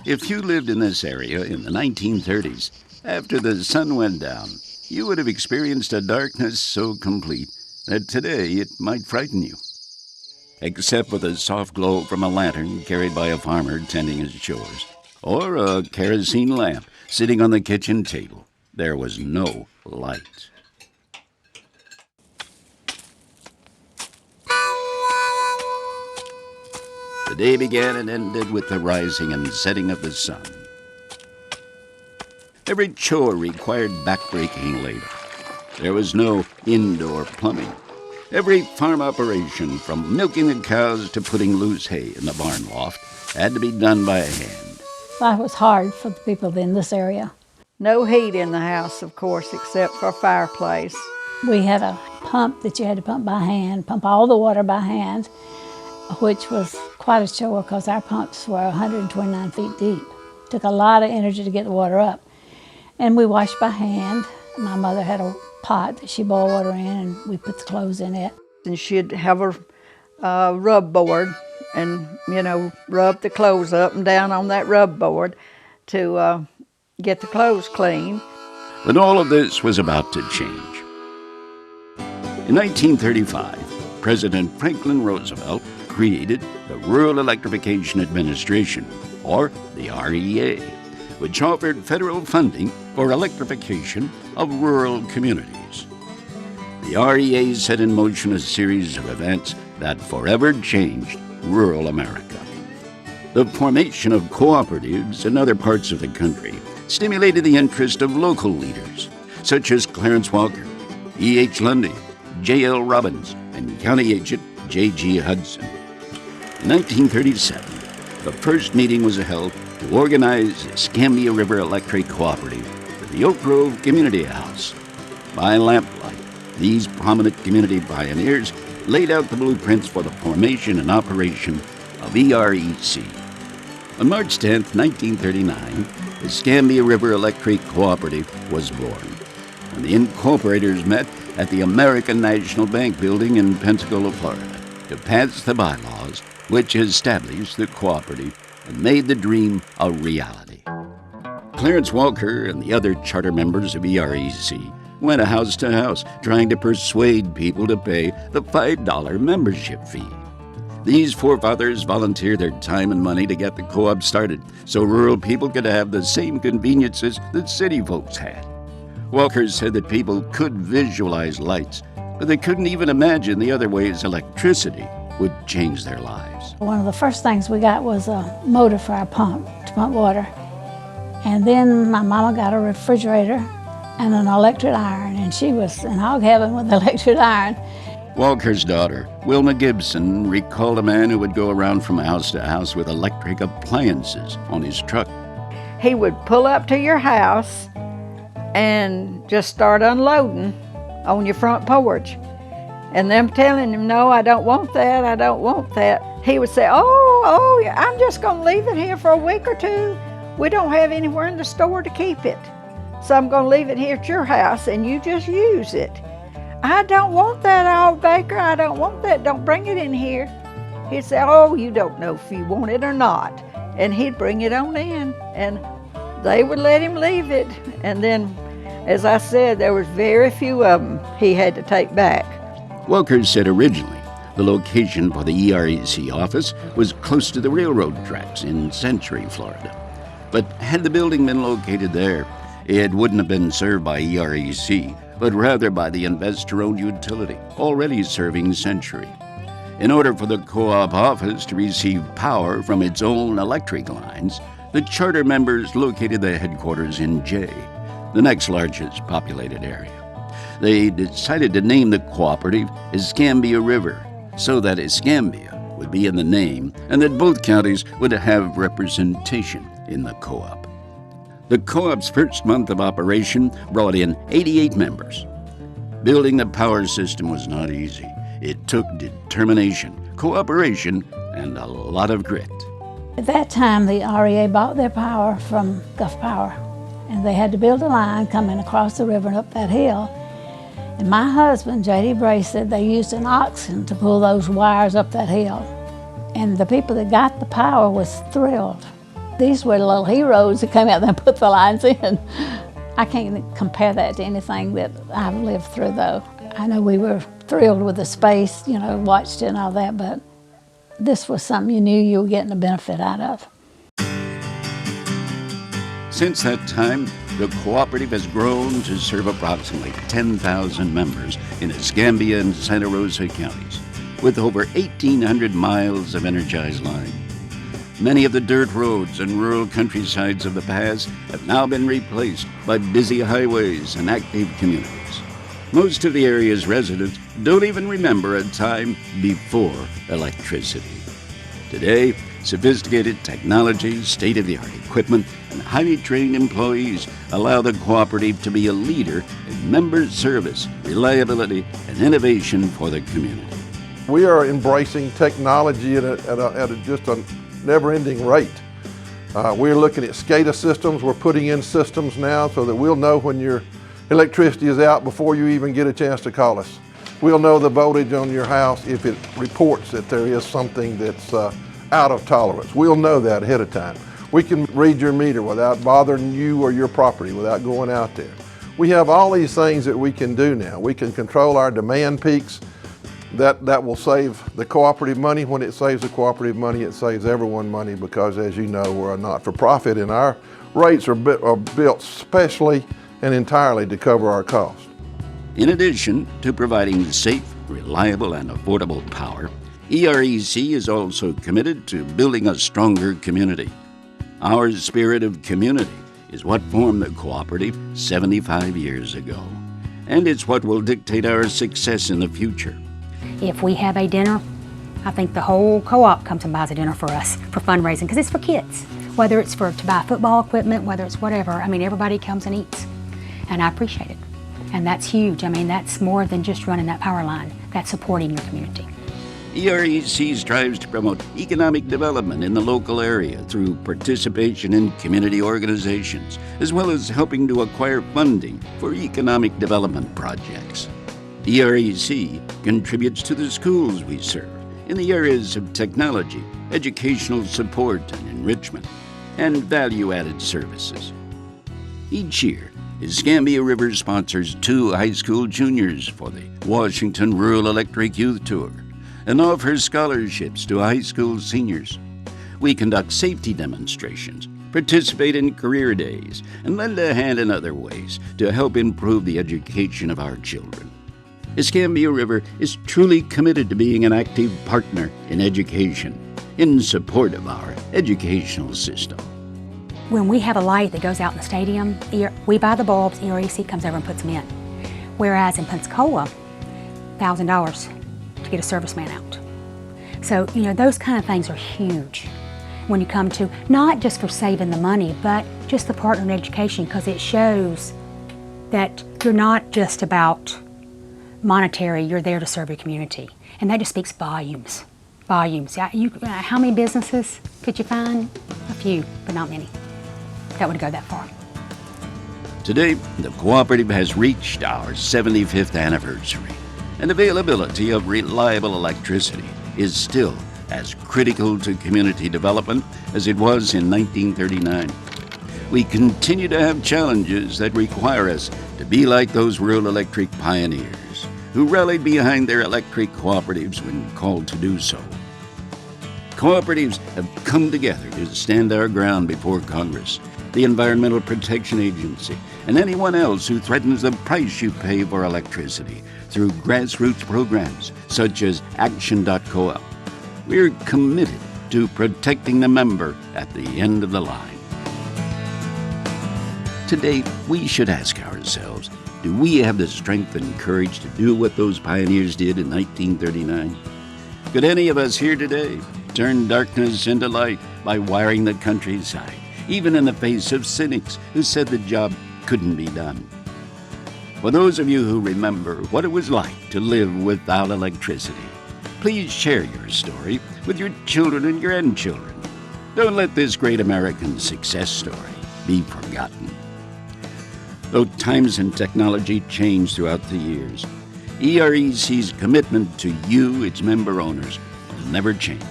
If you lived in this area in the 1930s, after the sun went down, you would have experienced a darkness so complete that today it might frighten you. Except for the soft glow from a lantern carried by a farmer tending his chores, or a kerosene lamp sitting on the kitchen table, there was no light. The day began and ended with the rising and setting of the sun. Every chore required backbreaking labor. There was no indoor plumbing. Every farm operation, from milking the cows to putting loose hay in the barn loft, had to be done by hand. Life was hard for the people in this area. No heat in the house, of course, except for a fireplace. We had a pump that you had to pump by hand, pump all the water by hand, which was quite a chore because our pumps were 129 feet deep. It took a lot of energy to get the water up. And we washed by hand. My mother had a pot that she boiled water in, and we put the clothes in it. And she'd have a rub board and, rub the clothes up and down on that rub board to get the clothes clean. But all of this was about to change. In 1935, President Franklin Roosevelt created the Rural Electrification Administration, or the REA, which offered federal funding for electrification of rural communities. The REA set in motion a series of events that forever changed rural America. The formation of cooperatives in other parts of the country stimulated the interest of local leaders, such as Clarence Walker, E.H. Lundy, J.L. Robbins, and county agent J.G. Hudson. In 1937, the first meeting was held to organize Escambia River Electric Cooperative at the Oak Grove Community House. By lamplight, these prominent community pioneers laid out the blueprints for the formation and operation of EREC. On March 10, 1939, the Escambia River Electric Cooperative was born, and the incorporators met at the American National Bank building in Pensacola, Florida, to pass the bylaws which established the cooperative and made the dream a reality. Clarence Walker and the other charter members of EREC went house to house trying to persuade people to pay the $5 membership fee. These forefathers volunteered their time and money to get the co-op started so rural people could have the same conveniences that city folks had. Walker said that people could visualize lights, but they couldn't even imagine the other ways electricity would change their lives. One of the first things we got was a motor for our pump, to pump water. And then my mama got a refrigerator and an electric iron, and she was in hog heaven with the electric iron. Walker's daughter, Wilma Gibson, recalled a man who would go around from house to house with electric appliances on his truck. He would pull up to your house and just start unloading on your front porch. And them telling him, no, I don't want that, I don't want that. He would say, oh, I'm just gonna leave it here for a week or two. We don't have anywhere in the store to keep it. So I'm gonna leave it here at your house and you just use it. I don't want that, old baker, I don't want that, don't bring it in here. He'd say, oh, you don't know if you want it or not. And he'd bring it on in, and they would let him leave it. And then, as I said, there was very few of them he had to take back. Walker said originally the location for the EREC office was close to the railroad tracks in Century, Florida. But had the building been located there, it wouldn't have been served by EREC, but rather by the investor-owned utility, already serving Century. In order for the co-op office to receive power from its own electric lines, the charter members located their headquarters in Jay, the next largest populated area. They decided to name the cooperative Escambia River, so that Escambia would be in the name and that both counties would have representation in the co-op. The co-op's first month of operation brought in 88 members. Building the power system was not easy. It took determination, cooperation, and a lot of grit. At that time, the REA bought their power from Gulf Power, and they had to build a line coming across the river and up that hill. And my husband, J.D. Bray, said they used an oxen to pull those wires up that hill. And the people that got the power was thrilled. These were little heroes that came out there and put the lines in. I can't compare that to anything that I've lived through, though. I know we were thrilled with the space, watched it and all that, but this was something you knew you were getting a benefit out of. Since that time, the Cooperative has grown to serve approximately 10,000 members in Escambia and Santa Rosa counties, with over 1,800 miles of energized line. Many of the dirt roads and rural countrysides of the past have now been replaced by busy highways and active communities. Most of the area's residents don't even remember a time before electricity. Today, sophisticated technology, state-of-the-art equipment, and highly trained employees allow the Cooperative to be a leader in member service, reliability, and innovation for the community. We are embracing technology at just a never-ending rate. We're looking at SCADA systems. We're putting in systems now so that we'll know when your electricity is out before you even get a chance to call us. We'll know the voltage on your house if it reports that there is something that's out of tolerance. We'll know that ahead of time. We can read your meter without bothering you or your property, without going out there. We have all these things that we can do now. We can control our demand peaks. That will save the Cooperative money. When it saves the Cooperative money, it saves everyone money, because, as you know, we're a not-for-profit and our rates are built specially and entirely to cover our costs. In addition to providing safe, reliable, and affordable power, EREC is also committed to building a stronger community. Our spirit of community is what formed the Cooperative 75 years ago, and it's what will dictate our success in the future. If we have a dinner, I think the whole co-op comes and buys a dinner for us for fundraising, because it's for kids. Whether it's to buy football equipment, whether it's whatever, everybody comes and eats, and I appreciate it. And that's huge. That's more than just running that power line. That's supporting your community. EREC strives to promote economic development in the local area through participation in community organizations, as well as helping to acquire funding for economic development projects. EREC contributes to the schools we serve in the areas of technology, educational support and enrichment, and value-added services. Each year, Escambia River sponsors 2 high school juniors for the Washington Rural Electric Youth Tour and offers scholarships to high school seniors. We conduct safety demonstrations, participate in career days, and lend a hand in other ways to help improve the education of our children. Escambia River is truly committed to being an active partner in education, in support of our educational system. When we have a light that goes out in the stadium, we buy the bulbs, EREC comes over and puts them in. Whereas in Pensacola, $1,000 to get a serviceman out. So, those kind of things are huge when you come to, not just for saving the money, but just the partner in education, because it shows that you're not just about monetary, you're there to serve your community. And that just speaks volumes. Volumes. How many businesses could you find? A few, but not many. That would go that far. Today, the Cooperative has reached our 75th anniversary, and availability of reliable electricity is still as critical to community development as it was in 1939. We continue to have challenges that require us to be like those rural electric pioneers who rallied behind their electric cooperatives when called to do so. Cooperatives have come together to stand our ground before Congress, the Environmental Protection Agency, and anyone else who threatens the price you pay for electricity through grassroots programs such as Action.coop. We're committed to protecting the member at the end of the line. Today, we should ask ourselves, do we have the strength and courage to do what those pioneers did in 1939? Could any of us here today turn darkness into light by wiring the countryside, even in the face of cynics who said the job couldn't be done? For those of you who remember what it was like to live without electricity, please share your story with your children and grandchildren. Don't let this great American success story be forgotten. Though times and technology change throughout the years, EREC's commitment to you, its member owners, will never change.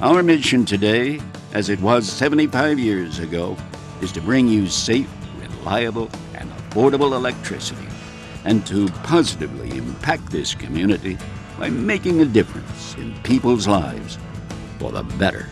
Our mission today as it was 75 years ago, is to bring you safe, reliable, and affordable electricity, and to positively impact this community by making a difference in people's lives for the better.